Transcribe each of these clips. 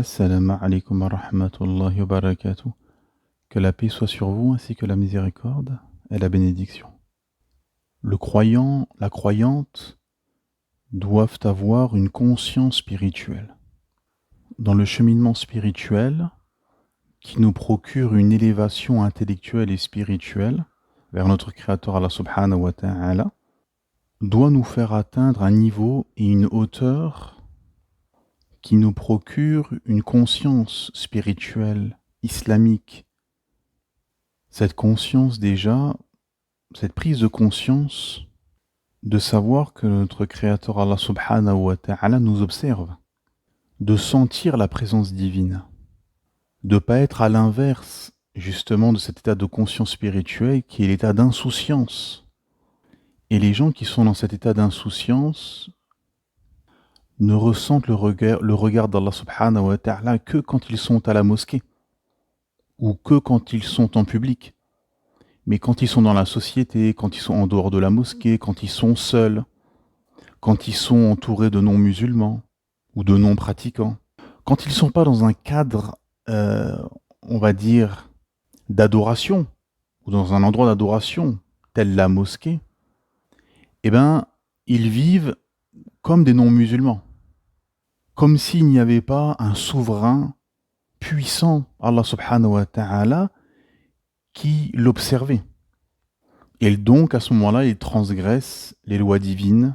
Assalamu alaikum wa rahmatullahi wa barakatuh. Que la paix soit sur vous ainsi que la miséricorde et la bénédiction. Le croyant, la croyante doivent avoir une conscience spirituelle. Dans le cheminement spirituel, qui nous procure une élévation intellectuelle et spirituelle vers notre Créateur Allah subhanahu wa ta'ala, doit nous faire atteindre un niveau et une hauteur qui nous procure une conscience spirituelle islamique. Cette conscience déjà, cette prise de conscience de savoir que notre Créateur Allah subhanahu wa ta'ala nous observe, de sentir la présence divine, de ne pas être à l'inverse justement de cet état de conscience spirituelle qui est l'état d'insouciance. Et les gens qui sont dans cet état d'insouciance ne ressentent le regard d'Allah subhanahu wa ta'ala que quand ils sont à la mosquée ou que quand ils sont en public. Mais quand ils sont dans la société, quand ils sont en dehors de la mosquée, quand ils sont seuls, quand ils sont entourés de non-musulmans ou de non-pratiquants, quand ils ne sont pas dans un cadre, on va dire, d'adoration, ou dans un endroit d'adoration, tel la mosquée, eh bien, ils vivent comme des non-musulmans. Comme s'il n'y avait pas un souverain puissant, Allah subhanahu wa ta'ala, qui l'observait. Et donc, à ce moment-là, il transgresse les lois divines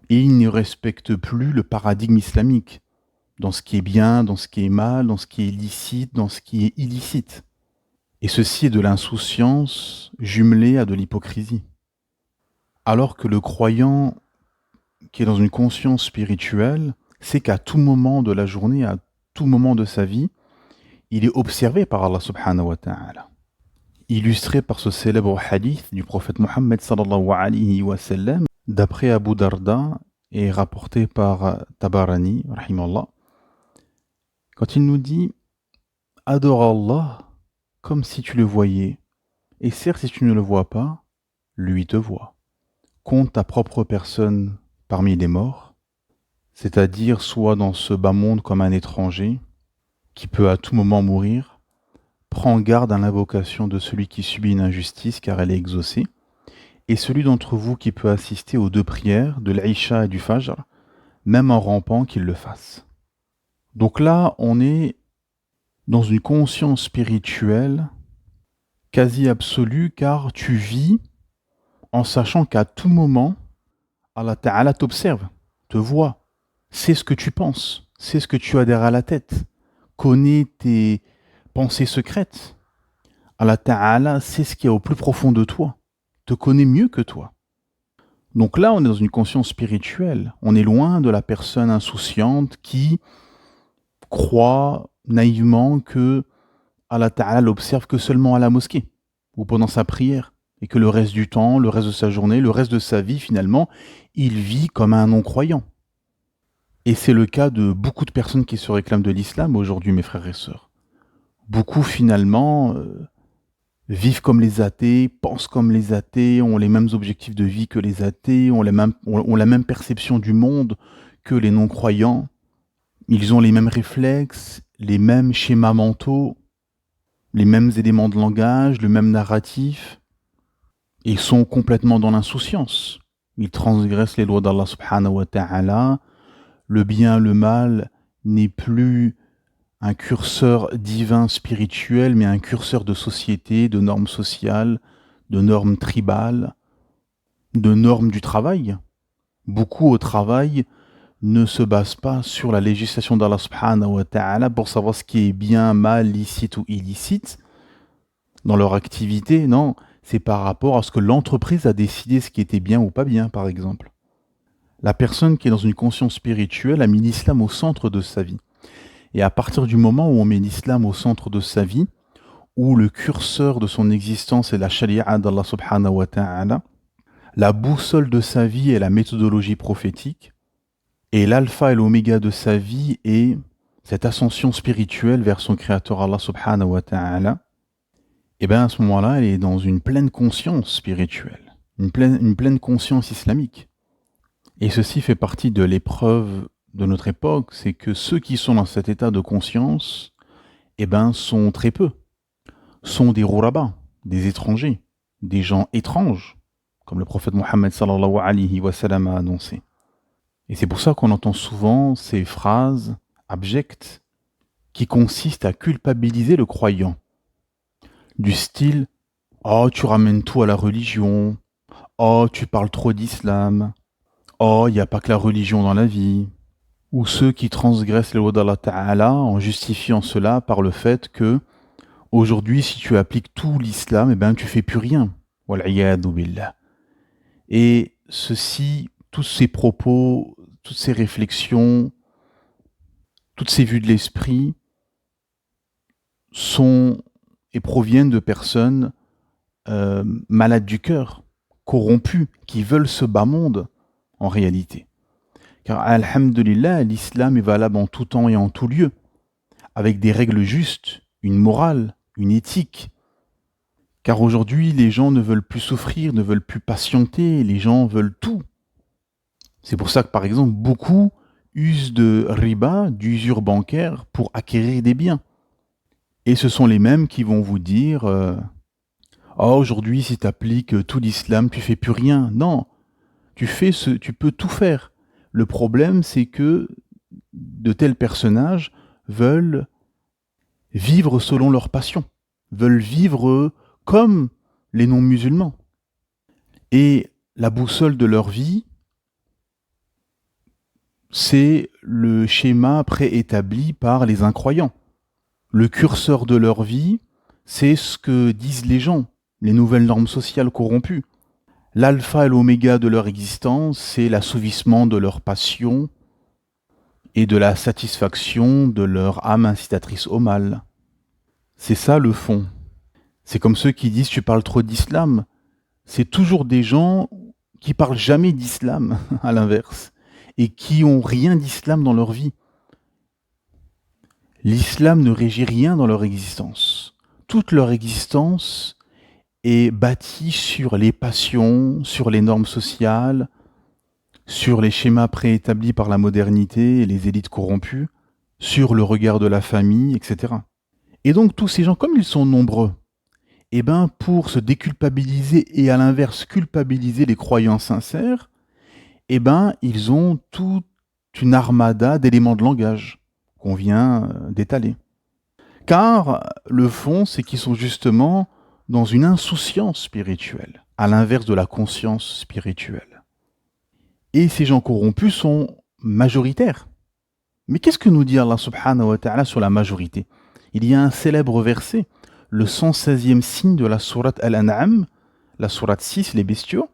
et il ne respecte plus le paradigme islamique dans ce qui est bien, dans ce qui est mal, dans ce qui est licite, dans ce qui est illicite. Et ceci est de l'insouciance jumelée à de l'hypocrisie. Alors que le croyant qui est dans une conscience spirituelle sait qu'à tout moment de la journée, à tout moment de sa vie, il est observé par Allah subhanahu wa ta'ala. Illustré par ce célèbre hadith du prophète Mohammed sallallahu alayhi wa sallam, d'après Abu Darda et rapporté par Tabarani, rahimallah, quand il nous dit « Adore Allah comme si tu le voyais, et certes si tu ne le vois pas, lui te voit. Compte ta propre personne parmi les morts, c'est-à-dire soit dans ce bas monde comme un étranger, qui peut à tout moment mourir. Prends garde à l'invocation de celui qui subit une injustice car elle est exaucée, et celui d'entre vous qui peut assister aux deux prières de l'Aïcha et du Fajr, même en rampant qu'il le fasse. » Donc là, on est dans une conscience spirituelle quasi absolue car tu vis en sachant qu'à tout moment, Allah Ta'ala t'observe, te voit, sait ce que tu penses, sait ce que tu as derrière la tête, connaît tes pensée secrète. Allah Ta'ala sait ce qu'il y a au plus profond de toi, te connaît mieux que toi. Donc là, on est dans une conscience spirituelle. On est loin de la personne insouciante qui croit naïvement que Allah Ta'ala l'observe que seulement à la mosquée ou pendant sa prière et que le reste du temps, le reste de sa journée, le reste de sa vie, finalement, il vit comme un non-croyant. Et c'est le cas de beaucoup de personnes qui se réclament de l'islam aujourd'hui, mes frères et sœurs. Beaucoup finalement vivent comme les athées, pensent comme les athées, ont les mêmes objectifs de vie que les athées, ont la même perception du monde que les non-croyants. Ils ont les mêmes réflexes, les mêmes schémas mentaux, les mêmes éléments de langage, le même narratif. Ils sont complètement dans l'insouciance. Ils transgressent les lois d'Allah subhanahu wa ta'ala. Le bien, le mal n'est plus un curseur divin spirituel, mais un curseur de société, de normes sociales, de normes tribales, de normes du travail. Beaucoup au travail ne se basent pas sur la législation d'Allah subhanahu wa ta'ala pour savoir ce qui est bien, mal, licite ou illicite dans leur activité. Non, c'est par rapport à ce que l'entreprise a décidé ce qui était bien ou pas bien, par exemple. La personne qui est dans une conscience spirituelle a mis l'islam au centre de sa vie. Et à partir du moment où on met l'islam au centre de sa vie, où le curseur de son existence est la sharia d'Allah subhanahu wa ta'ala, la boussole de sa vie est la méthodologie prophétique, et l'alpha et l'oméga de sa vie est cette ascension spirituelle vers son créateur Allah subhanahu wa ta'ala, et bien à ce moment-là, elle est dans une pleine conscience spirituelle, une pleine conscience islamique. Et ceci fait partie de l'épreuve de notre époque, c'est que ceux qui sont dans cet état de conscience, sont très peu. Sont des rourabas, des étrangers, des gens étranges, comme le prophète Mohammed sallallahu alayhi wa sallam a annoncé. Et c'est pour ça qu'on entend souvent ces phrases abjectes qui consistent à culpabiliser le croyant. Du style « Oh, tu ramènes tout à la religion. Oh, tu parles trop d'islam. Oh, il n'y a pas que la religion dans la vie. » Ou ceux qui transgressent les lois d'Allah Ta'ala en justifiant cela par le fait que aujourd'hui, si tu appliques tout l'islam, tu fais plus rien. Wal'iyadu billah. Et ceci, tous ces propos, toutes ces réflexions, toutes ces vues de l'esprit sont et proviennent de personnes malades du cœur, corrompues, qui veulent ce bas monde en réalité. Car alhamdulillah, l'islam est valable en tout temps et en tout lieu, avec des règles justes, une morale, une éthique. Car aujourd'hui, les gens ne veulent plus souffrir, ne veulent plus patienter, les gens veulent tout. C'est pour ça que, par exemple, beaucoup usent de riba, d'usure bancaire, pour acquérir des biens. Et ce sont les mêmes qui vont vous dire aujourd'hui, si tu appliques tout l'islam, tu fais plus rien. Non, tu peux tout faire. Le problème, c'est que de tels personnages veulent vivre selon leur passion, veulent vivre comme les non-musulmans. Et la boussole de leur vie, c'est le schéma préétabli par les incroyants. Le curseur de leur vie, c'est ce que disent les gens, les nouvelles normes sociales corrompues. L'alpha et l'oméga de leur existence, c'est l'assouvissement de leur passion et de la satisfaction de leur âme incitatrice au mal. C'est ça le fond. C'est comme ceux qui disent « tu parles trop d'islam ». C'est toujours des gens qui parlent jamais d'islam, à l'inverse, et qui ont rien d'islam dans leur vie. L'islam ne régit rien dans leur existence. Toute leur existence est bâtie sur les passions, sur les normes sociales, sur les schémas préétablis par la modernité et les élites corrompues, sur le regard de la famille, etc. Et donc tous ces gens, comme ils sont nombreux, pour se déculpabiliser et à l'inverse culpabiliser les croyants sincères, ils ont toute une armada d'éléments de langage qu'on vient d'étaler. Car le fond, c'est qu'ils sont justement dans une insouciance spirituelle, à l'inverse de la conscience spirituelle. Et ces gens corrompus sont majoritaires. Mais qu'est-ce que nous dit Allah subhanahu wa ta'ala sur la majorité? Il y a un célèbre verset, le 116e signe de la sourate Al-An'am, la sourate 6, les bestiaux.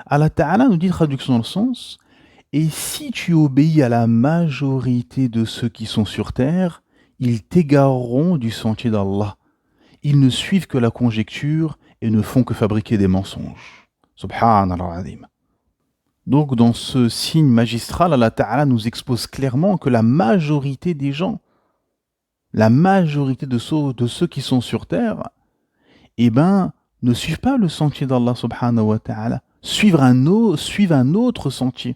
Allah ta'ala nous dit, traduction dans le sens, « Et si tu obéis à la majorité de ceux qui sont sur terre, ils t'égareront du sentier d'Allah. Ils ne suivent que la conjecture et ne font que fabriquer des mensonges. » Subhanallah azim. Donc dans ce signe magistral, Allah ta'ala nous expose clairement que la majorité des gens, la majorité de ceux qui sont sur terre, ne suivent pas le sentier d'Allah subhanahu wa ta'ala, suivent un autre sentier,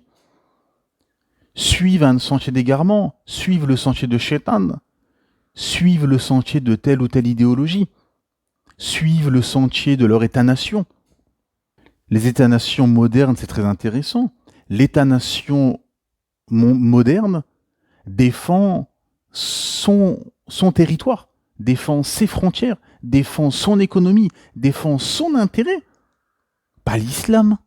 suivent un sentier d'égarement, suivent le sentier de Shaitan, suivent le sentier de telle ou telle idéologie, suivent le sentier de leur État-nation. Les États-nations modernes, c'est très intéressant. L'État-nation moderne défend son territoire, défend ses frontières, défend son économie, défend son intérêt, pas l'islam.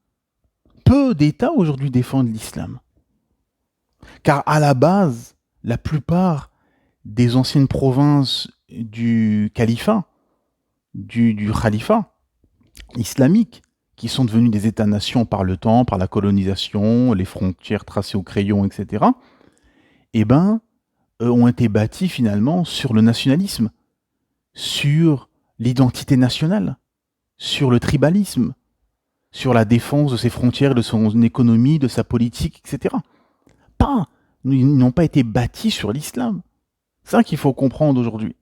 Peu d'États aujourd'hui défendent l'islam. Car à la base, la plupart des anciennes provinces du califat, du khalifa islamique, qui sont devenus des États-nations par le temps, par la colonisation, les frontières tracées au crayon, etc., ont été bâtis finalement sur le nationalisme, sur l'identité nationale, sur le tribalisme, sur la défense de ses frontières, de son économie, de sa politique, etc. Ils n'ont pas été bâtis sur l'islam. C'est ça qu'il faut comprendre aujourd'hui.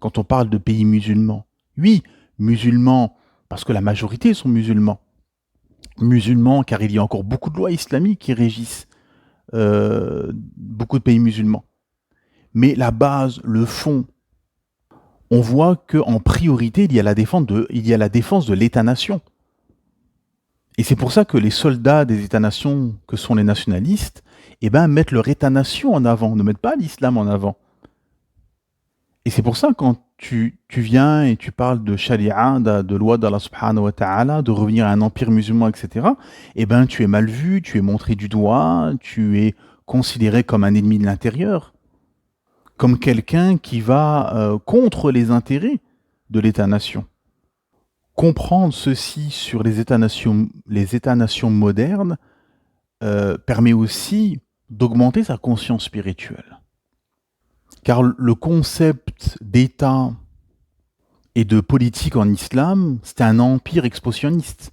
Quand on parle de pays musulmans, oui, musulmans, parce que la majorité sont musulmans. Musulmans, car il y a encore beaucoup de lois islamiques qui régissent beaucoup de pays musulmans. Mais la base, le fond, on voit qu'en priorité, il y a la défense de l'État-nation. Et c'est pour ça que les soldats des États-nations, que sont les nationalistes, eh ben, mettent leur État-nation en avant, ne mettent pas l'islam en avant. Et c'est pour ça quand tu viens et tu parles de charia, de loi d'Allah subhanahu wa ta'ala, de revenir à un empire musulman, etc., eh ben, tu es mal vu, tu es montré du doigt, tu es considéré comme un ennemi de l'intérieur, comme quelqu'un qui va contre les intérêts de l'État-nation. Comprendre ceci sur les États-nations modernes permet aussi d'augmenter sa conscience spirituelle. Car le concept d'État et de politique en islam, c'était un empire expansionniste.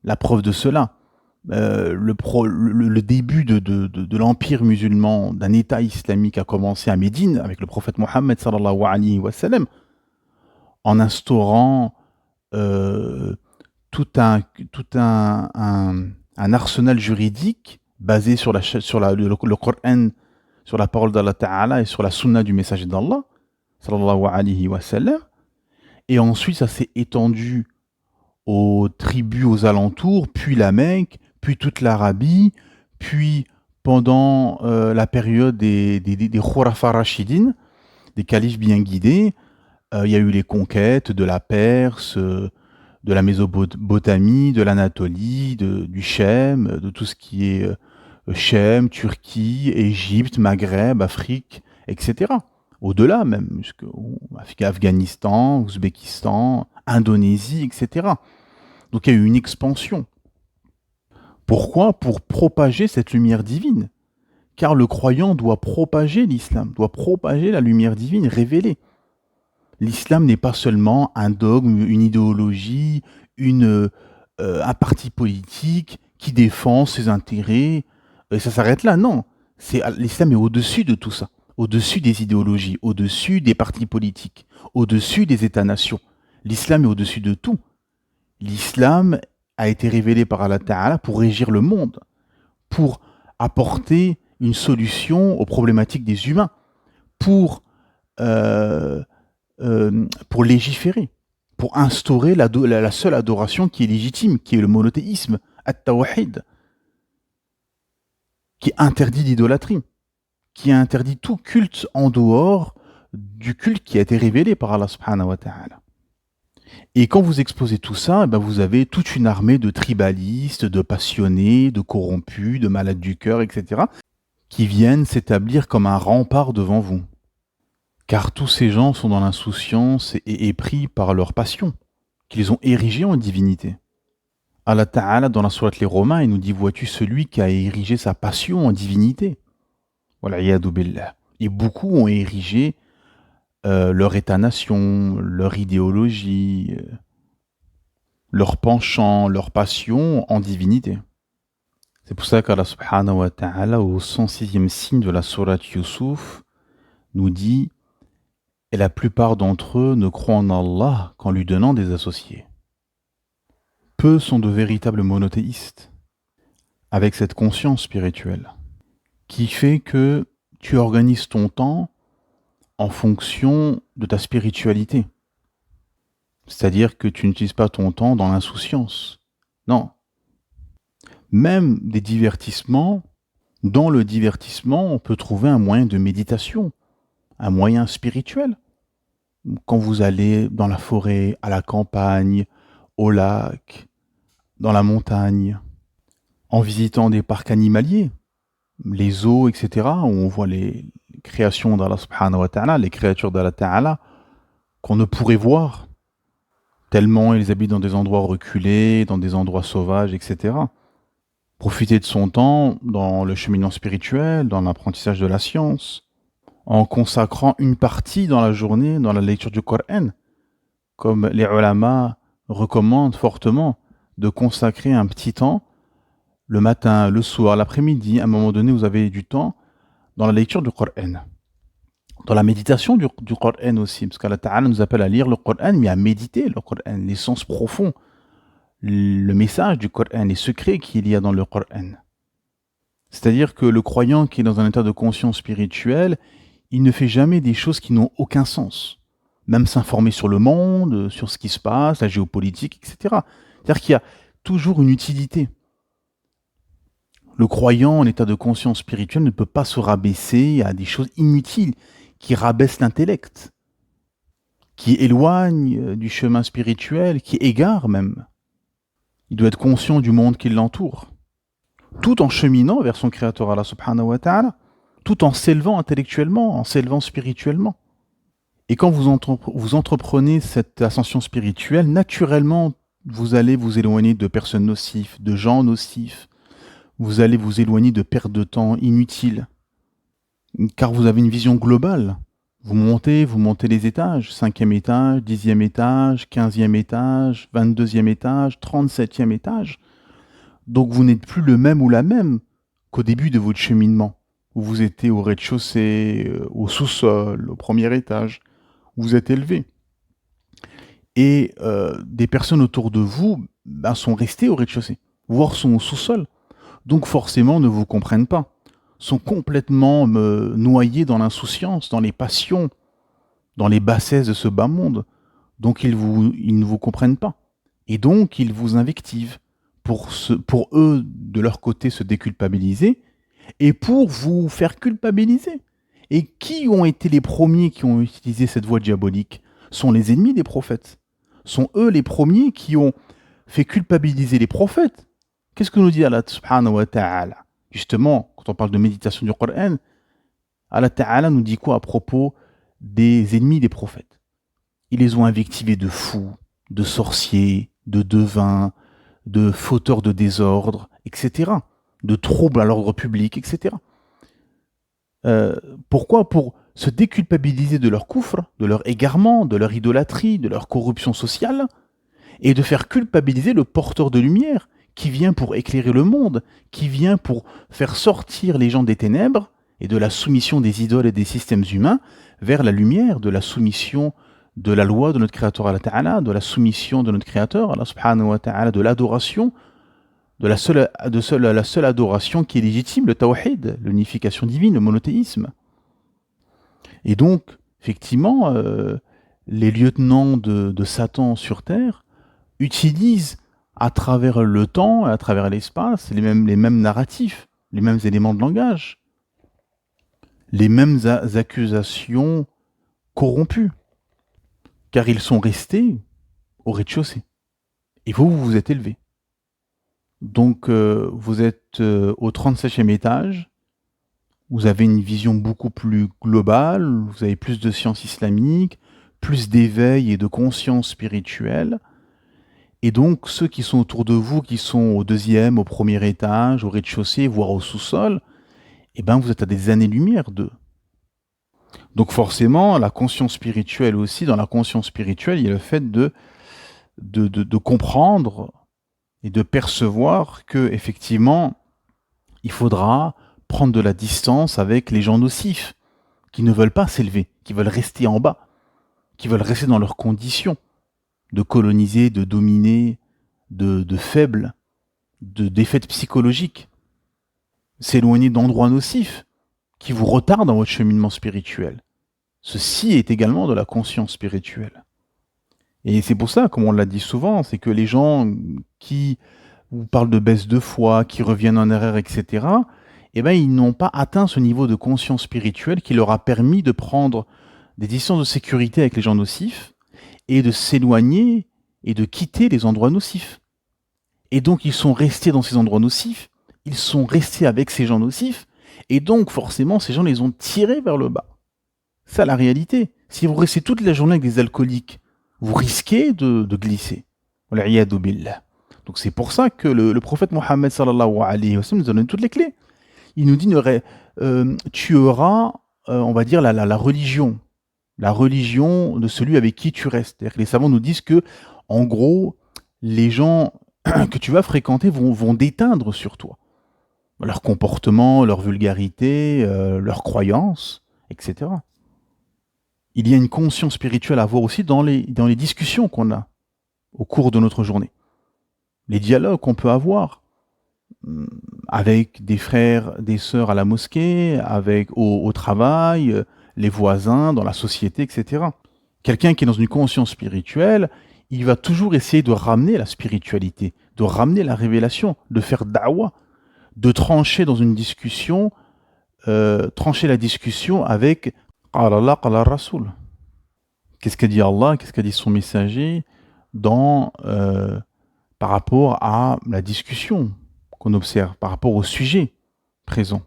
La preuve de cela, le début de l'empire musulman, d'un État islamique a commencé à Médine avec le prophète Mohammed sallallahu alayhi wa sallam, en instaurant tout un arsenal juridique basé sur le Coran, sur la parole d'Allah Ta'ala et sur la sunna du messager d'Allah, sallallahu alayhi wa sallam. Et ensuite, ça s'est étendu aux tribus aux alentours, puis la Mecque, puis toute l'Arabie, puis pendant la période des Khurafa Rashidin, des califes bien guidés, il y a eu les conquêtes de la Perse, de la Mésopotamie, de l'Anatolie, du Chem, de tout ce qui est Chem, Turquie, Égypte, Maghreb, Afrique, etc. Au-delà même, Afghanistan, Ouzbékistan, Indonésie, etc. Donc il y a eu une expansion. Pourquoi? Pour propager cette lumière divine. Car le croyant doit propager l'islam, doit propager la lumière divine révélée. L'islam n'est pas seulement un dogme, une idéologie, un parti politique qui défend ses intérêts, et ça s'arrête là. Non, l'islam est au-dessus de tout ça, au-dessus des idéologies, au-dessus des partis politiques, au-dessus des États-nations. L'islam est au-dessus de tout. L'islam a été révélé par Allah Ta'ala pour régir le monde, pour apporter une solution aux problématiques des humains, pour légiférer, pour instaurer la seule adoration qui est légitime, qui est le monothéisme, at-tawhid, qui interdit l'idolâtrie, qui interdit tout culte en dehors du culte qui a été révélé par Allah subhanahu wa ta'ala. Et quand vous exposez tout ça, ben vous avez toute une armée de tribalistes, de passionnés, de corrompus, de malades du cœur, etc., qui viennent s'établir comme un rempart devant vous. Car tous ces gens sont dans l'insouciance et épris par leur passion, qu'ils ont érigée en divinité. Allah Ta'ala, dans la sourate Les Romains, il nous dit « Vois-tu celui qui a érigé sa passion en divinité ?» Wal'iyadu billah. Et beaucoup ont érigé leur État-nation, leur idéologie, leur penchant, leur passion en divinité. C'est pour ça qu'Allah subhanahu wa ta'ala, au 106e signe de la sourate Yusuf, nous dit « Et la plupart d'entre eux ne croient en Allah qu'en lui donnant des associés. » Peu sont de véritables monothéistes, avec cette conscience spirituelle, qui fait que tu organises ton temps en fonction de ta spiritualité. C'est-à-dire que tu n'utilises pas ton temps dans l'insouciance. Non. Même des divertissements, dans le divertissement, on peut trouver un moyen de méditation, un moyen spirituel. Quand vous allez dans la forêt, à la campagne, au lac, dans la montagne, en visitant des parcs animaliers, les zoos, etc., où on voit les créations d'Allah subhanahu wa ta'ala, les créatures d'Allah ta'ala, qu'on ne pourrait voir, tellement ils habitent dans des endroits reculés, dans des endroits sauvages, etc. Profiter de son temps dans le cheminement spirituel, dans l'apprentissage de la science, en consacrant une partie dans la journée dans la lecture du Coran, comme les ulama recommandent fortement de consacrer un petit temps, le matin, le soir, l'après-midi, à un moment donné, vous avez du temps dans la lecture du Coran. Dans la méditation du Coran aussi, parce qu'Allah Ta'ala nous appelle à lire le Coran, mais à méditer le Coran, les sens profonds, le message du Coran, les secrets qu'il y a dans le Coran. C'est-à-dire que le croyant qui est dans un état de conscience spirituelle, il ne fait jamais des choses qui n'ont aucun sens. Même s'informer sur le monde, sur ce qui se passe, la géopolitique, etc. C'est-à-dire qu'il y a toujours une utilité. Le croyant en état de conscience spirituelle ne peut pas se rabaisser à des choses inutiles qui rabaissent l'intellect, qui éloignent du chemin spirituel, qui égarent même. Il doit être conscient du monde qui l'entoure, tout en cheminant vers son Créateur Allah subhanahu wa ta'ala, tout en s'élevant intellectuellement, en s'élevant spirituellement. Et quand vous entreprenez cette ascension spirituelle, naturellement, vous allez vous éloigner de personnes nocives, de gens nocifs. Vous allez vous éloigner de pertes de temps inutiles. Car vous avez une vision globale. Vous montez les étages. 5e étage, 10e étage, 15e étage, 22e étage, 37e étage. Donc vous n'êtes plus le même ou la même qu'au début de votre cheminement, où vous étiez au rez-de-chaussée, au sous-sol, au premier étage. Vous êtes élevé. Et des personnes autour de vous sont restées au rez-de-chaussée, voire sont au sous-sol. Donc forcément ne vous comprennent pas, sont complètement noyés dans l'insouciance, dans les passions, dans les bassesses de ce bas monde. Donc ils ne vous comprennent pas. Et donc ils vous invectivent pour eux, de leur côté, se déculpabiliser et pour vous faire culpabiliser. Et qui ont été les premiers qui ont utilisé cette voie diabolique? Sont les ennemis des prophètes. Sont eux les premiers qui ont fait culpabiliser les prophètes. Qu'est-ce que nous dit Allah subhanahu wa ta'ala? Justement, quand on parle de méditation du Coran, Allah ta'ala nous dit quoi à propos des ennemis des prophètes? Ils les ont invectivés de fous, de sorciers, de devins, de fauteurs de désordre, etc. De troubles à l'ordre public, etc. Pourquoi? Pour se déculpabiliser de leur coufre, de leur égarement, de leur idolâtrie, de leur corruption sociale, et de faire culpabiliser le porteur de lumière, qui vient pour éclairer le monde, qui vient pour faire sortir les gens des ténèbres et de la soumission des idoles et des systèmes humains vers la lumière, de la soumission de la loi de notre Créateur Allah Ta'ala, de la soumission de notre Créateur Allah Subhanahu wa Ta'ala, de l'adoration, de la seule adoration qui est légitime, le tawhid, l'unification divine, le monothéisme. Et donc, effectivement, les lieutenants de Satan sur Terre utilisent à travers le temps et à travers l'espace les mêmes narratifs, les mêmes éléments de langage, les mêmes accusations corrompues, car ils sont restés au rez-de-chaussée. Et vous vous êtes élevé. Donc vous êtes au 37e étage, vous avez une vision beaucoup plus globale, vous avez plus de sciences islamiques, plus d'éveil et de conscience spirituelle. Et donc, ceux qui sont autour de vous, qui sont au 2e, au 1er étage, au rez-de-chaussée, voire au sous-sol, eh ben, vous êtes à des années-lumière d'eux. Donc forcément, la conscience spirituelle aussi, dans la conscience spirituelle, il y a le fait de comprendre et de percevoir que, effectivement, il faudra prendre de la distance avec les gens nocifs, qui ne veulent pas s'élever, qui veulent rester en bas, qui veulent rester dans leurs conditions, de coloniser, de dominer, de faibles, de défaites psychologiques. S'éloigner d'endroits nocifs qui vous retardent dans votre cheminement spirituel. Ceci est également de la conscience spirituelle. Et c'est pour ça, comme on l'a dit souvent, c'est que les gens qui vous parlent de baisse de foi, qui reviennent en erreur, etc., eh ben, ils n'ont pas atteint ce niveau de conscience spirituelle qui leur a permis de prendre des distances de sécurité avec les gens nocifs et de s'éloigner et de quitter les endroits nocifs. Et donc, ils sont restés dans ces endroits nocifs, ils sont restés avec ces gens nocifs, et donc, forcément, ces gens les ont tirés vers le bas. C'est la réalité. Si vous restez toute la journée avec des alcooliques, vous risquez de glisser. Wal'iyadu billah. Donc c'est pour ça que le prophète Mohammed sallallahu alayhi wa sallam nous donne toutes les clés. Il nous dit tu auras, on va dire, la religion de celui avec qui tu restes. C'est-à-dire que les savants nous disent que, en gros, les gens que tu vas fréquenter vont déteindre sur toi. Leur comportement, leur vulgarité, leurs croyances, etc. Il y a une conscience spirituelle à avoir aussi dans les discussions qu'on a au cours de notre journée. Les dialogues qu'on peut avoir. avec des frères, des sœurs à la mosquée, au travail, les voisins, dans la société, etc. Quelqu'un qui est dans une conscience spirituelle, il va toujours essayer de ramener la spiritualité, de ramener la révélation, de faire da'wah, de trancher dans une discussion, trancher la discussion avec Qala Allah, Qala Rasoul. Qu'est-ce qu'a dit Allah, qu'est-ce qu'a dit son messager par rapport à la discussion qu'on observe, par rapport au sujet présent.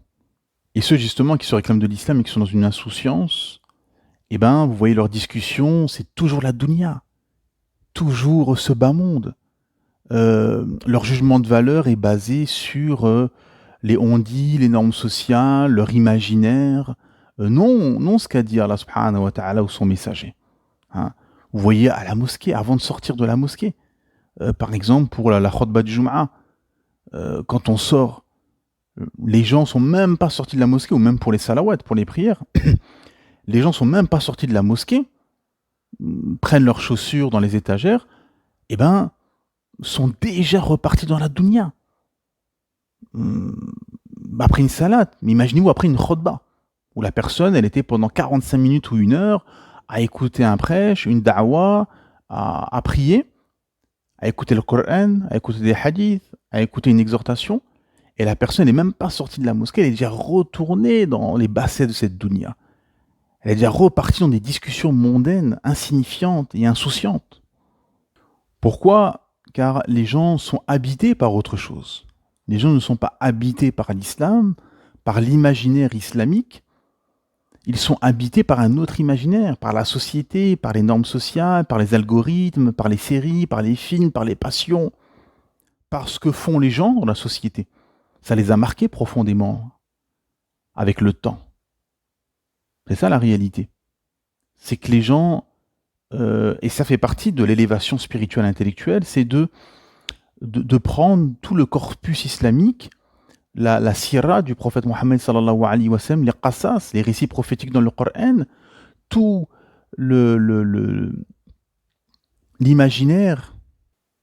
Et ceux justement qui se réclament de l'islam et qui sont dans une insouciance, eh ben, vous voyez leur discussion, c'est toujours la dunya, toujours ce bas monde. Leur jugement de valeur est basé sur les on-dit, les normes sociales, leur imaginaire. Non ce qu'a dit Allah subhanahu wa ta'ala ou son messager. Hein. Vous voyez à la mosquée, avant de sortir de la mosquée, par exemple pour la khutbah du Jum'a, quand on sort, les gens sont même pas sortis de la mosquée, ou même pour les salawats, pour les prières, les gens sont même pas sortis de la mosquée, prennent leurs chaussures dans les étagères, et ben sont déjà repartis dans la dunya. Après une salade, mais imaginez-vous après une khutbah, où la personne, elle était pendant 45 minutes ou 1 heure à écouter un prêche, une da'wah, à prier, à écouter le Coran, à écouter des hadiths, à écouter une exhortation, et la personne n'est même pas sortie de la mosquée, elle est déjà retournée dans les bassins de cette dunya. Elle est déjà repartie dans des discussions mondaines, insignifiantes et insouciantes. Pourquoi ? Car les gens sont habités par autre chose. Les gens ne sont pas habités par l'islam, par l'imaginaire islamique. Ils sont habités par un autre imaginaire, par la société, par les normes sociales, par les algorithmes, par les séries, par les films, par les passions, par ce que font les gens dans la société. Ça les a marqués profondément avec le temps. C'est ça la réalité. C'est que les gens, et ça fait partie de l'élévation spirituelle intellectuelle, c'est de prendre tout le corpus islamique, la sira du prophète Mohammed sallallahu alayhi wa sallam, les qasas, les récits prophétiques dans le Coran, tout l'imaginaire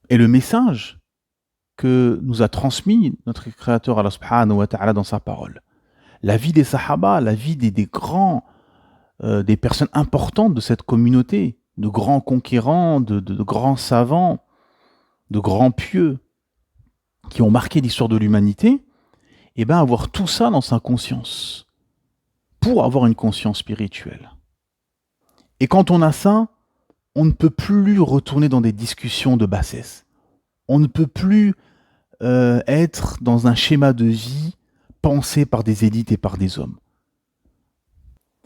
et le message que nous a transmis notre Créateur Allah subhanahu wa ta'ala dans sa parole. La vie des sahaba, la vie des grands, des personnes importantes de cette communauté, de grands conquérants, de grands savants, de grands pieux, qui ont marqué l'histoire de l'humanité, et bien avoir tout ça dans sa conscience, pour avoir une conscience spirituelle. Et quand on a ça, on ne peut plus retourner dans des discussions de bassesse. On ne peut plus être dans un schéma de vie pensé par des élites et par des hommes.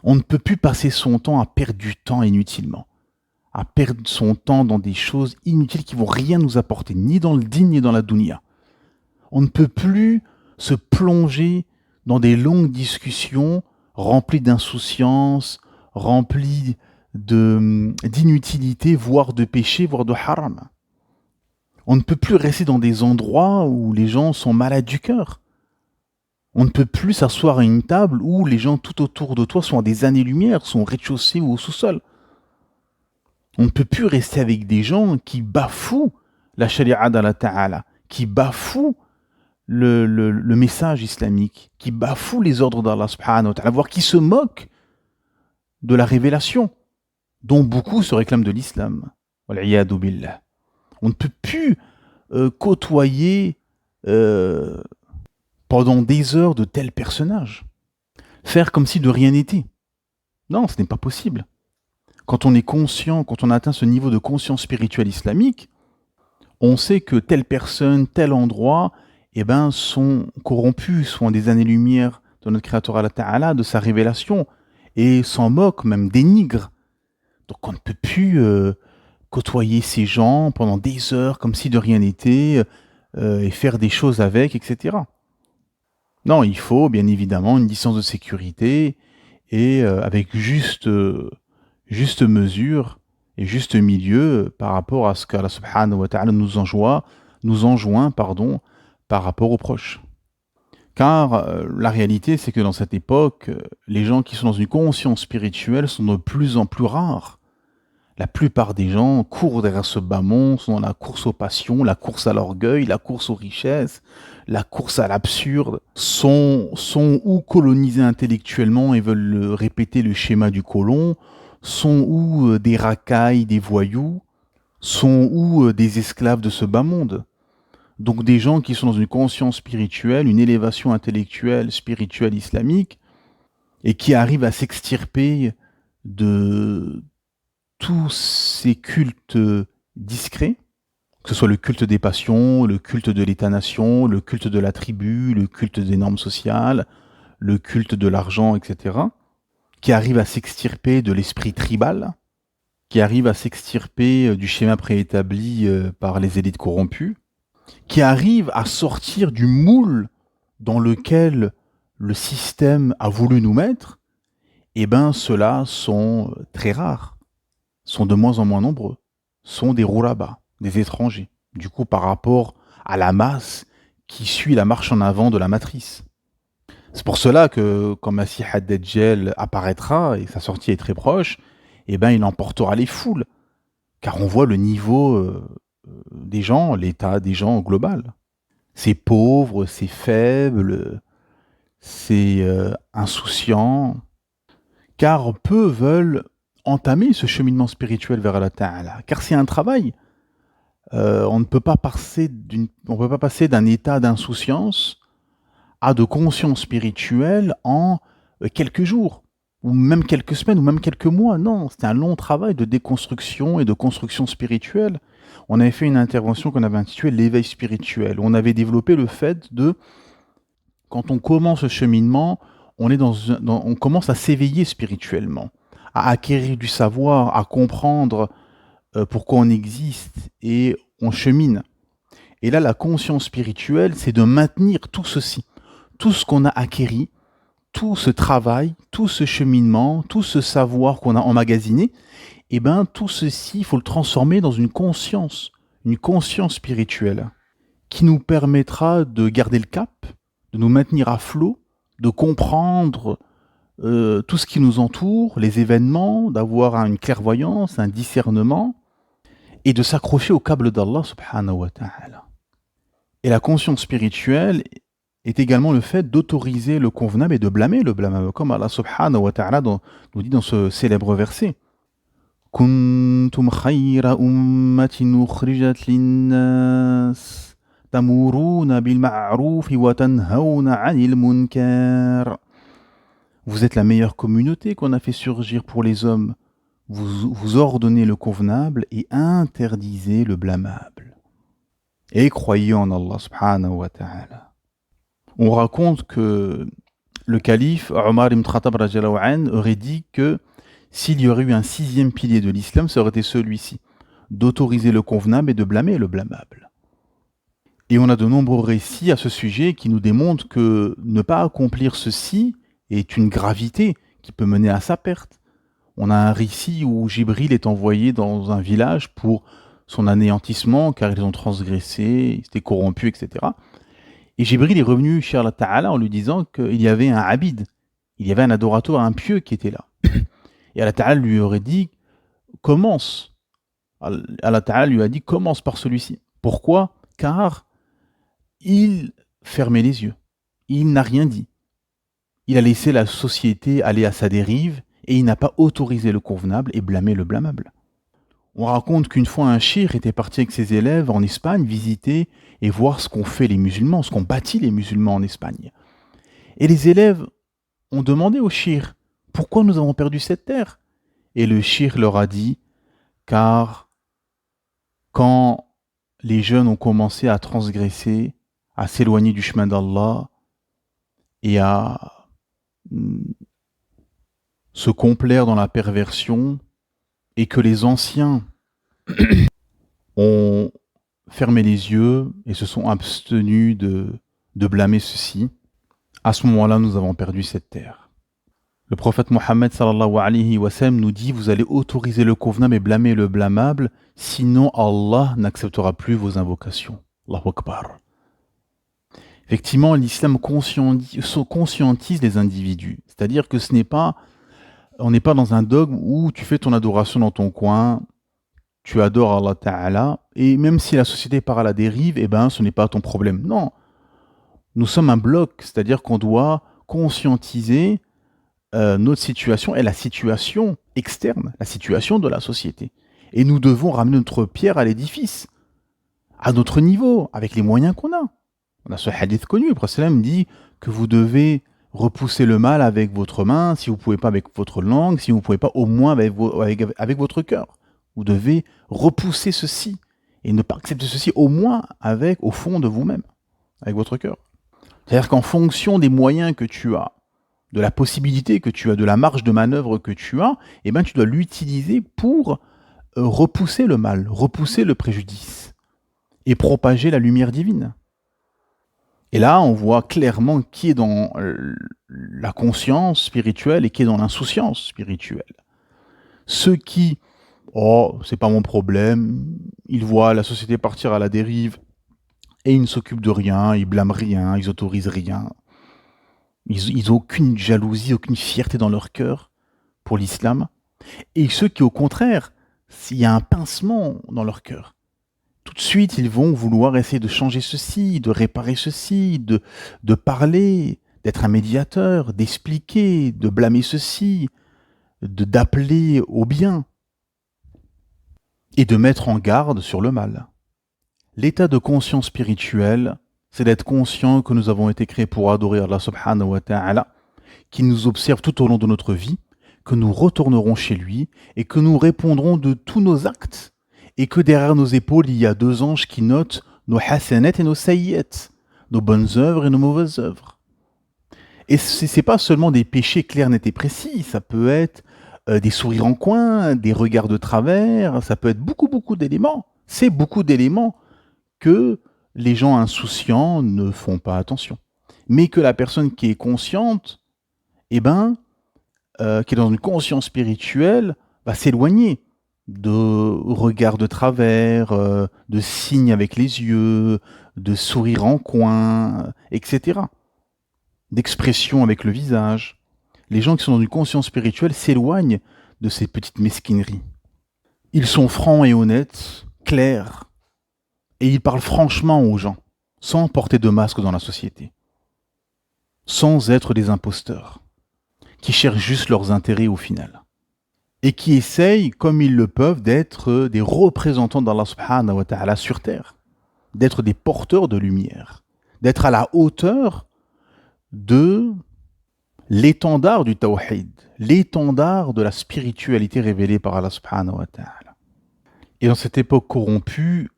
On ne peut plus passer son temps à perdre du temps inutilement, à perdre son temps dans des choses inutiles qui vont rien nous apporter, ni dans le din, ni dans la dunya. On ne peut plus se plonger dans des longues discussions remplies d'insouciance, remplies d'inutilité, voire de péché, voire de haram. On ne peut plus rester dans des endroits où les gens sont malades du cœur. On ne peut plus s'asseoir à une table où les gens tout autour de toi sont à des années-lumière, sont au rez-de-chaussée ou au sous-sol. On ne peut plus rester avec des gens qui bafouent la sharia d'Allah Ta'ala, qui bafouent le message islamique, qui bafouent les ordres d'Allah subhanahu wa ta'ala, voire qui se moquent de la révélation, dont beaucoup se réclament de l'islam. Wal'iyadu billah. On ne peut plus côtoyer pendant des heures de tels personnages. Faire comme si de rien n'était. Non, ce n'est pas possible. Quand on est conscient, quand on atteint ce niveau de conscience spirituelle islamique, on sait que telle personne, tel endroit, sont corrompus, sont des années-lumière de notre Créateur Allah Ta'ala, de sa révélation, et s'en moquent, même dénigrent. Donc on ne peut plus côtoyer ces gens pendant des heures comme si de rien n'était, et faire des choses avec, etc. Non, il faut bien évidemment une distance de sécurité, et avec juste mesure et juste milieu par rapport à ce qu'Allah subhanahu wa ta'ala nous enjoint, par rapport aux proches. Car la réalité, c'est que dans cette époque, les gens qui sont dans une conscience spirituelle sont de plus en plus rares. La plupart des gens courent derrière ce bas monde, sont dans la course aux passions, la course à l'orgueil, la course aux richesses, la course à l'absurde, sont ou colonisés intellectuellement et veulent répéter le schéma du colon, sont ou des racailles, des voyous, sont ou des esclaves de ce bas monde. Donc des gens qui sont dans une conscience spirituelle, une élévation intellectuelle, spirituelle, islamique, et qui arrivent à s'extirper de tous ces cultes discrets, que ce soit le culte des passions, le culte de l'État-nation, le culte de la tribu, le culte des normes sociales, le culte de l'argent, etc., qui arrivent à s'extirper de l'esprit tribal, qui arrivent à s'extirper du schéma préétabli par les élites corrompues, qui arrivent à sortir du moule dans lequel le système a voulu nous mettre, eh ben ceux-là sont très rares, sont de moins en moins nombreux, sont des roulabas, des étrangers, du coup par rapport à la masse qui suit la marche en avant de la matrice. C'est pour cela que quand Masih ad-Dajjal apparaîtra, et sa sortie est très proche, eh ben il emportera les foules, car on voit le niveau des gens, l'état des gens au global. C'est pauvre, c'est faible, c'est insouciant, car peu veulent entamer ce cheminement spirituel vers Allah Ta'ala, car c'est un travail. On ne peut pas passer d'un état d'insouciance à de conscience spirituelle en quelques jours, ou même quelques semaines, ou même quelques mois. Non, c'est un long travail de déconstruction et de construction spirituelle. On avait fait une intervention qu'on avait intitulée l'éveil spirituel. On avait développé le fait de, quand on commence ce cheminement, on commence à s'éveiller spirituellement, à acquérir du savoir, à comprendre pourquoi on existe et on chemine. Et là, la conscience spirituelle, c'est de maintenir tout ceci, tout ce qu'on a acquéri, tout ce travail, tout ce cheminement, tout ce savoir qu'on a emmagasiné, et ben tout ceci, il faut le transformer dans une conscience spirituelle, qui nous permettra de garder le cap, de nous maintenir à flot, de comprendre tout ce qui nous entoure, les événements, d'avoir une clairvoyance, un discernement, et de s'accrocher au câble d'Allah subhanahu wa ta'ala. Et la conscience spirituelle est également le fait d'autoriser le convenable et de blâmer le blâmable, comme Allah subhanahu wa ta'ala nous dit dans ce célèbre verset. Kuntum khayra ummatin ukhrijat linnas tamuruna bil ma'ruf wa tanhauna 'anil munkar. Vous êtes la meilleure communauté qu'on a fait surgir pour les hommes. Vous ordonnez le convenable et interdisez le blâmable. Et croyez en Allah subhanahu wa ta'ala. On raconte que le calife Omar ibn Khattab aurait dit que s'il y aurait eu un 6e pilier de l'islam, ça aurait été celui-ci, d'autoriser le convenable et de blâmer le blâmable. Et on a de nombreux récits à ce sujet qui nous démontrent que ne pas accomplir ceci est une gravité qui peut mener à sa perte. On a un récit où Jibril est envoyé dans un village pour son anéantissement, car ils ont transgressé, ils étaient corrompus, etc. Et Jibril est revenu chez Allah Ta'ala en lui disant qu'il y avait un abid, il y avait un adorateur, un pieux qui était là. Et Allah Ta'ala lui aurait dit, commence. Allah Ta'ala lui a dit, commence par celui-ci. Pourquoi ? Car il fermait les yeux, il n'a rien dit. Il a laissé la société aller à sa dérive et il n'a pas autorisé le convenable et blâmé le blâmable. On raconte qu'une fois un cheikh était parti avec ses élèves en Espagne visiter et voir ce qu'ont fait les musulmans, ce qu'ont bâti les musulmans en Espagne. Et les élèves ont demandé au cheikh, pourquoi nous avons perdu cette terre ? Et le cheikh leur a dit, car quand les jeunes ont commencé à transgresser, à s'éloigner du chemin d'Allah et à se complaire dans la perversion, et que les anciens ont fermé les yeux et se sont abstenus de blâmer ceci, à ce moment-là, nous avons perdu cette terre. Le prophète Mohammed sallallahu alayhi wa sallam nous dit, vous allez autoriser le convenable et blâmer le blâmable, sinon Allah n'acceptera plus vos invocations. Allahu Akbar. Effectivement, l'islam conscientise les individus. C'est-à-dire que ce n'est pas On n'est pas dans un dogme où tu fais ton adoration dans ton coin, tu adores Allah Ta'ala, et même si la société part à la dérive, eh ben, ce n'est pas ton problème. Non, nous sommes un bloc, c'est-à-dire qu'on doit conscientiser notre situation et la situation externe, la situation de la société. Et nous devons ramener notre pierre à l'édifice, à notre niveau, avec les moyens qu'on a. On a ce hadith connu, le prophète dit que vous devez repousser le mal avec votre main, si vous ne pouvez pas avec votre langue, si vous ne pouvez pas au moins avec votre cœur. Vous devez repousser ceci et ne pas accepter ceci au moins au fond de vous-même, avec votre cœur. C'est-à-dire qu'en fonction des moyens que tu as, de la possibilité que tu as, de la marge de manœuvre que tu as, eh ben, tu dois l'utiliser pour repousser le mal, repousser le préjudice et propager la lumière divine. Et là, on voit clairement qui est dans la conscience spirituelle et qui est dans l'insouciance spirituelle. Ceux qui, oh, c'est pas mon problème, ils voient la société partir à la dérive et ils ne s'occupent de rien, ils blâment rien, ils autorisent rien. Ils n'ont aucune jalousie, aucune fierté dans leur cœur pour l'islam. Et ceux qui, au contraire, s'il y a un pincement dans leur cœur, tout de suite, ils vont vouloir essayer de changer ceci, de réparer ceci, de parler, d'être un médiateur, d'expliquer, de blâmer ceci, d'appeler au bien et de mettre en garde sur le mal. L'état de conscience spirituelle, c'est d'être conscient que nous avons été créés pour adorer Allah subhanahu wa ta'ala, qui nous observe tout au long de notre vie, que nous retournerons chez lui et que nous répondrons de tous nos actes et que derrière nos épaules, il y a deux anges qui notent nos hasanat et nos sayyat, nos bonnes œuvres et nos mauvaises œuvres. Et c'est pas seulement des péchés clairs, nets et précis, ça peut être des sourires en coin, des regards de travers, ça peut être beaucoup d'éléments. C'est beaucoup d'éléments que les gens insouciants ne font pas attention. Mais que la personne qui est consciente, eh ben, qui est dans une conscience spirituelle, va s'éloigner de regards de travers, de signes avec les yeux, de sourires en coin, etc. D'expressions avec le visage. Les gens qui sont dans une conscience spirituelle s'éloignent de ces petites mesquineries. Ils sont francs et honnêtes, clairs, et ils parlent franchement aux gens, sans porter de masque dans la société, sans être des imposteurs, qui cherchent juste leurs intérêts au final. Et qui essayent, comme ils le peuvent, d'être des représentants d'Allah subhanahu wa ta'ala sur terre, d'être des porteurs de lumière, d'être à la hauteur de l'étendard du tawhid, l'étendard de la spiritualité révélée par Allah subhanahu wa ta'ala. Et dans cette époque corrompue,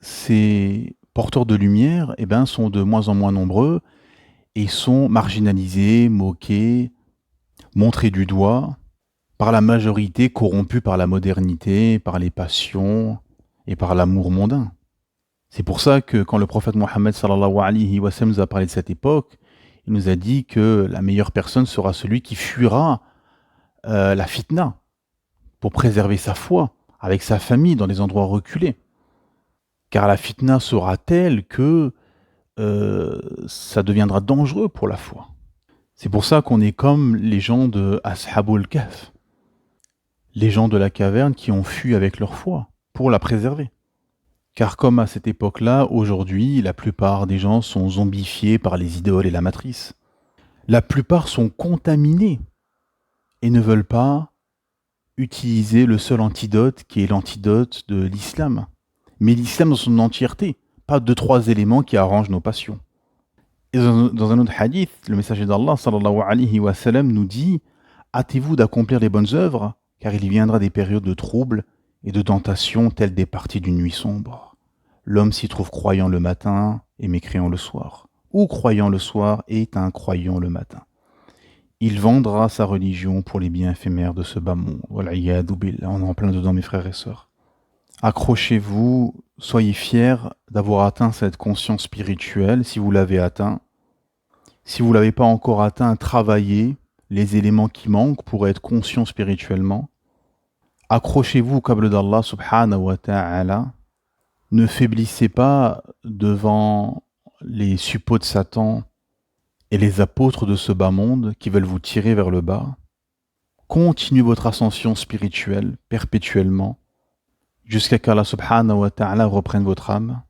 ces porteurs de lumière sont de moins en moins nombreux et sont marginalisés, moqués, montrés du doigt, par la majorité corrompue par la modernité, par les passions et par l'amour mondain. C'est pour ça que quand le prophète Mohammed sallallahu alayhi wa sallam nous a parlé de cette époque, il nous a dit que la meilleure personne sera celui qui fuira la fitna pour préserver sa foi avec sa famille dans des endroits reculés. Car la fitna sera telle que ça deviendra dangereux pour la foi. C'est pour ça qu'on est comme les gens de Ashabul Kahf, les gens de la caverne qui ont fui avec leur foi pour la préserver. Car comme à cette époque-là, aujourd'hui, la plupart des gens sont zombifiés par les idéaux et la matrice. La plupart sont contaminés et ne veulent pas utiliser le seul antidote qui est l'antidote de l'islam. Mais l'islam dans son entièreté, pas 2-3 éléments qui arrangent nos passions. Et dans un autre hadith, le messager d'Allah sallallahu alayhi wa sallam nous dit « Hâtez-vous d'accomplir les bonnes œuvres, car il viendra des périodes de troubles et de tentation telles des parties d'une nuit sombre. L'homme s'y trouve croyant le matin et mécréant le soir, ou croyant le soir et incroyant le matin. Il vendra sa religion pour les biens éphémères de ce bas monde. Wal'iyadu billah. On est en plein dedans, mes frères et sœurs. Accrochez-vous, soyez fiers d'avoir atteint cette conscience spirituelle, si vous l'avez atteint. Si vous ne l'avez pas encore atteint, travaillez les éléments qui manquent pour être conscient spirituellement. Accrochez-vous au câble d'Allah subhanahu wa ta'ala. Ne faiblissez pas devant les suppôts de Satan et les apôtres de ce bas monde qui veulent vous tirer vers le bas. Continuez votre ascension spirituelle perpétuellement jusqu'à qu'Allah subhanahu wa ta'ala reprenne votre âme.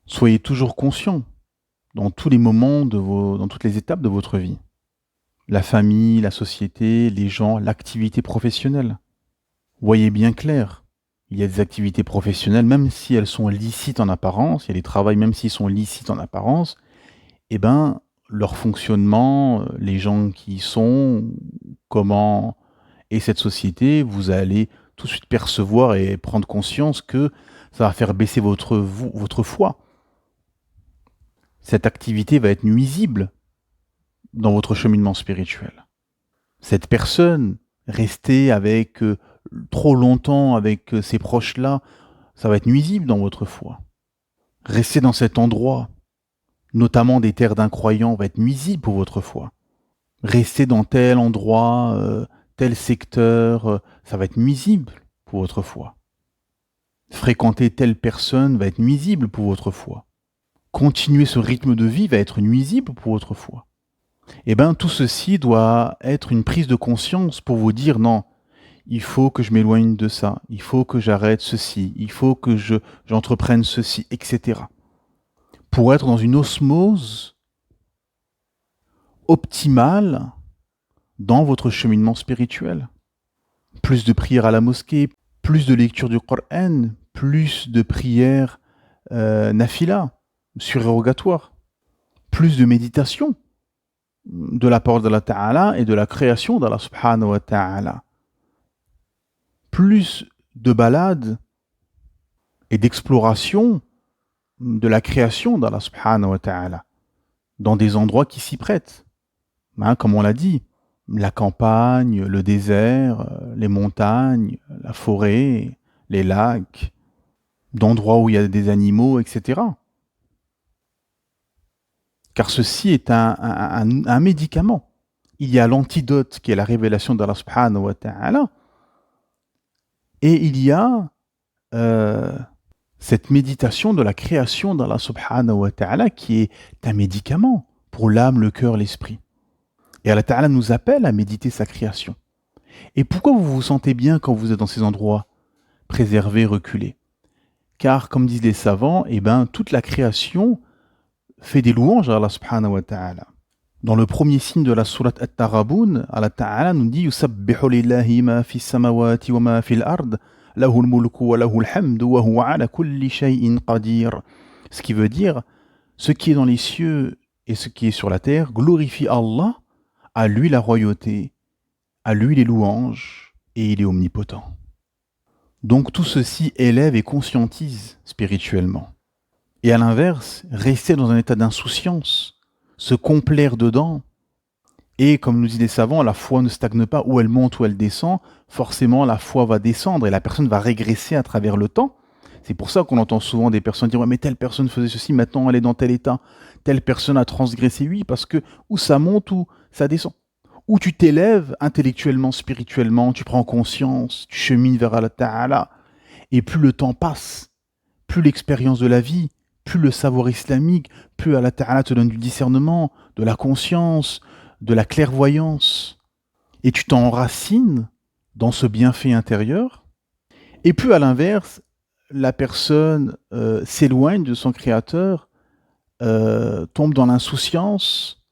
Soyez toujours conscient dans tous les moments dans toutes les étapes de votre vie. La famille, la société, les gens, l'activité professionnelle. Voyez bien clair. Il y a des activités professionnelles, même si elles sont licites en apparence, il y a des travails, même s'ils sont licites en apparence, eh ben, leur fonctionnement, les gens qui y sont, comment est cette société, vous allez tout de suite percevoir et prendre conscience que ça va faire baisser votre foi. Cette activité va être nuisible dans votre cheminement spirituel. Cette personne, rester avec trop longtemps avec ces proches-là, ça va être nuisible dans votre foi. Rester dans cet endroit, notamment des terres d'incroyants, va être nuisible pour votre foi. Rester dans tel endroit, tel secteur, ça va être nuisible pour votre foi. Fréquenter telle personne va être nuisible pour votre foi. Continuer ce rythme de vie va être nuisible pour votre foi. Eh bien, tout ceci doit être une prise de conscience pour vous dire non, il faut que je m'éloigne de ça, il faut que j'arrête ceci, il faut que j'entreprenne ceci, etc. Pour être dans une osmose optimale dans votre cheminement spirituel. Plus de prières à la mosquée, plus de lecture du Coran, plus de prières nafila, surérogatoires, plus de méditation de la part d'Allah Ta'ala et de la création d'Allah Subhanahu wa Ta'ala. Plus de balades et d'exploration de la création d'Allah Subhanahu wa Ta'ala dans des endroits qui s'y prêtent. Comme on l'a dit, la campagne, le désert, les montagnes, la forêt, les lacs, d'endroits où il y a des animaux, etc. Car ceci est un médicament. Il y a l'antidote qui est la révélation d'Allah subhanahu wa ta'ala, et il y a cette méditation de la création d'Allah subhanahu wa ta'ala qui est un médicament pour l'âme, le cœur, l'esprit. Et Allah ta'ala nous appelle à méditer sa création. Et pourquoi vous vous sentez bien quand vous êtes dans ces endroits préservés, reculés? Car, comme disent les savants, toute la création fait des louanges à Allah subhanahu wa ta'ala. Dans le premier signe de la sourate At-Taghabun, Allah ta'ala nous dit Yusabbihu lillahi ma fi samawati wa ma fi al-ard, lahul mulku wa lahul hamdu wa huwa ala kulli shay'in qadir. Ce qui veut dire, ce qui est dans les cieux et ce qui est sur la terre glorifie Allah, à lui la royauté, à lui les louanges, et il est omnipotent. Donc tout ceci élève et conscientise spirituellement. Et à l'inverse, rester dans un état d'insouciance, se complaire dedans, et comme nous disent les savants, la foi ne stagne pas, où elle monte ou elle descend, forcément la foi va descendre et la personne va régresser à travers le temps. C'est pour ça qu'on entend souvent des personnes dire « Ouais, mais telle personne faisait ceci, maintenant elle est dans tel état. Telle personne a transgressé, oui, parce que ou ça monte ou ça descend. Ou tu t'élèves intellectuellement, spirituellement, tu prends conscience, tu chemines vers Allah Ta'ala, et plus le temps passe, plus l'expérience de la vie, plus le savoir islamique, plus Allah Ta'ala te donne du discernement, de la conscience, de la clairvoyance, et tu t'enracines dans ce bienfait intérieur, et plus à l'inverse, la personne s'éloigne de son créateur, tombe dans l'insouciance,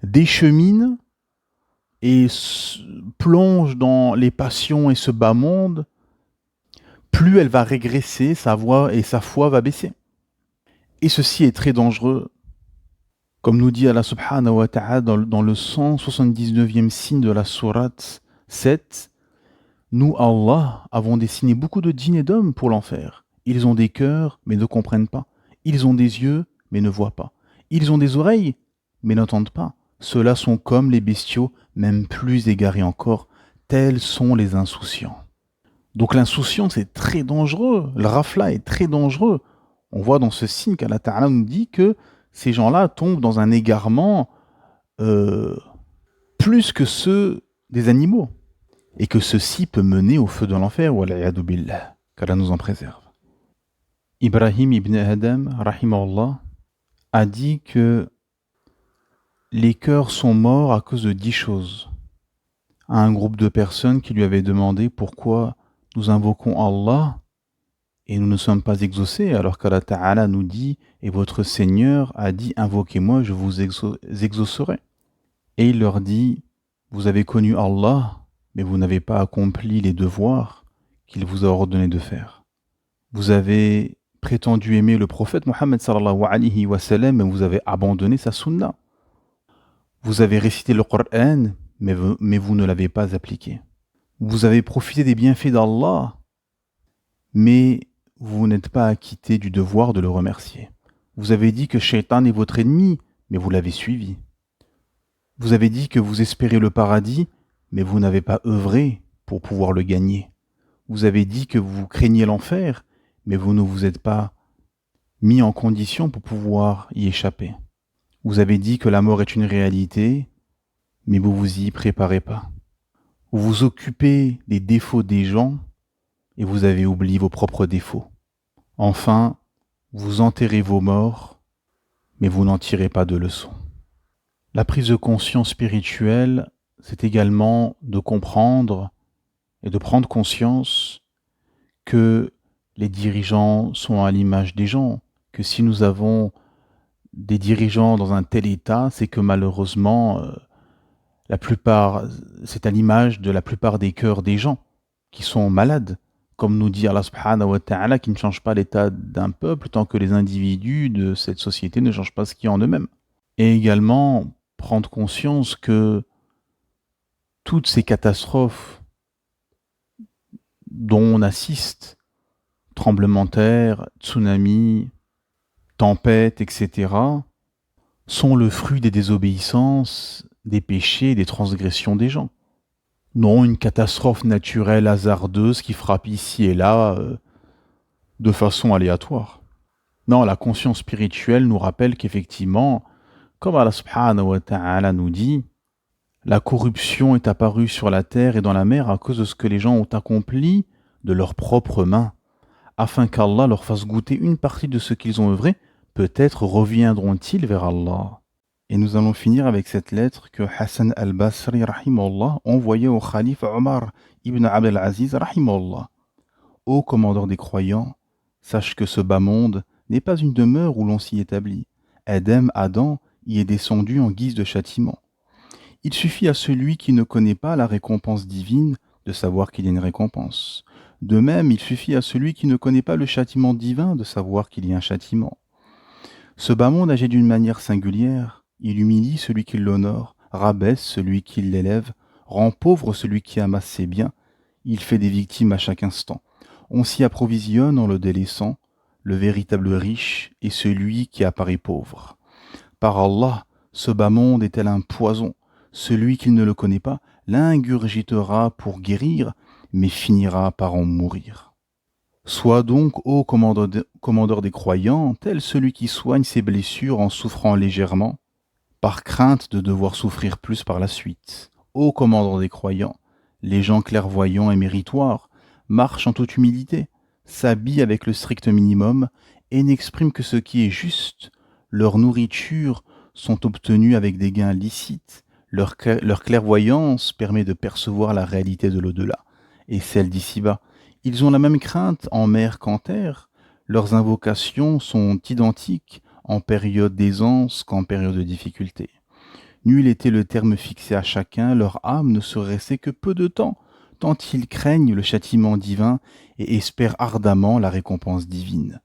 déchemine et plonge dans les passions et ce bas monde, plus elle va régresser, sa voix et sa foi va baisser. Et ceci est très dangereux. Comme nous dit Allah subhanahu wa ta'ala dans le 179e signe de la sourate 7, nous, Allah, avons dessiné beaucoup de djinns et d'hommes pour l'enfer. Ils ont des cœurs, mais ne comprennent pas. Ils ont des yeux, mais ne voient pas. Ils ont des oreilles, mais n'entendent pas. Ceux-là sont comme les bestiaux, même plus égarés encore. Tels sont les insouciants. Donc l'insouciance est très dangereux. Le rafla est très dangereux. On voit dans ce signe qu'Allah Ta'ala nous dit que ces gens-là tombent dans un égarement plus que ceux des animaux. Et que ceci peut mener au feu de l'enfer, wal'iyadu billah, qu'Allah nous en préserve. Ibrahim ibn Adam, rahimahullah, a dit que les cœurs sont morts à cause de 10 choses. à un groupe de personnes qui lui avaient demandé pourquoi nous invoquons Allah et nous ne sommes pas exaucés, alors qu'Allah Ta'ala nous dit et votre Seigneur a dit invoquez-moi, je vous exaucerai. Et il leur dit vous avez connu Allah, mais vous n'avez pas accompli les devoirs qu'il vous a ordonné de faire. Vous avez prétendu aimer le prophète Mohammed sallallahu alayhi wa sallam, mais vous avez abandonné sa sunna. Vous avez récité le Coran, mais vous ne l'avez pas appliqué. Vous avez profité des bienfaits d'Allah, mais vous n'êtes pas acquitté du devoir de le remercier. Vous avez dit que Shaitan est votre ennemi, mais vous l'avez suivi. Vous avez dit que vous espérez le paradis, mais vous n'avez pas œuvré pour pouvoir le gagner. Vous avez dit que vous craignez l'enfer, mais vous ne vous êtes pas mis en condition pour pouvoir y échapper. Vous avez dit que la mort est une réalité, mais vous vous y préparez pas. Vous vous occupez des défauts des gens et vous avez oublié vos propres défauts. Enfin, vous enterrez vos morts, mais vous n'en tirez pas de leçons. La prise de conscience spirituelle, c'est également de comprendre et de prendre conscience que les dirigeants sont à l'image des gens, que si nous avons des dirigeants dans un tel état, c'est que malheureusement, c'est à l'image de la plupart des cœurs des gens qui sont malades. Comme nous dit Allah subhanahu wa ta'ala, qui ne change pas l'état d'un peuple tant que les individus de cette société ne changent pas ce qu'il y a en eux-mêmes. Et également, prendre conscience que toutes ces catastrophes dont on assiste, tremblements de terre, tsunamis, tempêtes, etc., sont le fruit des désobéissances, des péchés, des transgressions des gens. Non une catastrophe naturelle hasardeuse qui frappe ici et là de façon aléatoire. Non, la conscience spirituelle nous rappelle qu'effectivement, comme Allah subhanahu wa ta'ala nous dit, la corruption est apparue sur la terre et dans la mer à cause de ce que les gens ont accompli de leurs propres mains, afin qu'Allah leur fasse goûter une partie de ce qu'ils ont œuvré, peut-être reviendront-ils vers Allah. Et nous allons finir avec cette lettre que Hassan al-Basri rahimahullah envoyait au calife Omar ibn Abdel Aziz rahimahullah. Ô commandeur des croyants, sache que ce bas monde n'est pas une demeure où l'on s'y établit. Adam y est descendu en guise de châtiment. Il suffit à celui qui ne connaît pas la récompense divine de savoir qu'il y a une récompense. De même, il suffit à celui qui ne connaît pas le châtiment divin de savoir qu'il y a un châtiment. Ce bas monde agit d'une manière singulière. Il humilie celui qui l'honore, rabaisse celui qui l'élève, rend pauvre celui qui amasse ses biens. Il fait des victimes à chaque instant. On s'y approvisionne en le délaissant. Le véritable riche est celui qui apparaît pauvre. Par Allah, ce bas monde est tel un poison. Celui qui ne le connaît pas l'ingurgitera pour guérir, mais finira par en mourir. Sois donc, ô commandeur des croyants, tel celui qui soigne ses blessures en souffrant légèrement, par crainte de devoir souffrir plus par la suite. Ô commandeur des croyants, les gens clairvoyants et méritoires marchent en toute humilité, s'habillent avec le strict minimum et n'expriment que ce qui est juste. Leur nourriture sont obtenues avec des gains licites. Leur clairvoyance permet de percevoir la réalité de l'au-delà et celle d'ici-bas. Ils ont la même crainte en mer qu'en terre. Leurs invocations sont identiques en période d'aisance qu'en période de difficulté. Nul était le terme fixé à chacun, leur âme ne se restait que peu de temps, tant ils craignent le châtiment divin et espèrent ardemment la récompense divine.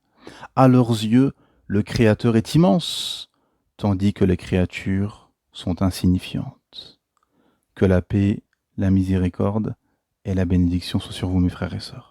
À leurs yeux, le Créateur est immense, tandis que les créatures sont insignifiantes. Que la paix, la miséricorde et la bénédiction soient sur vous, mes frères et sœurs.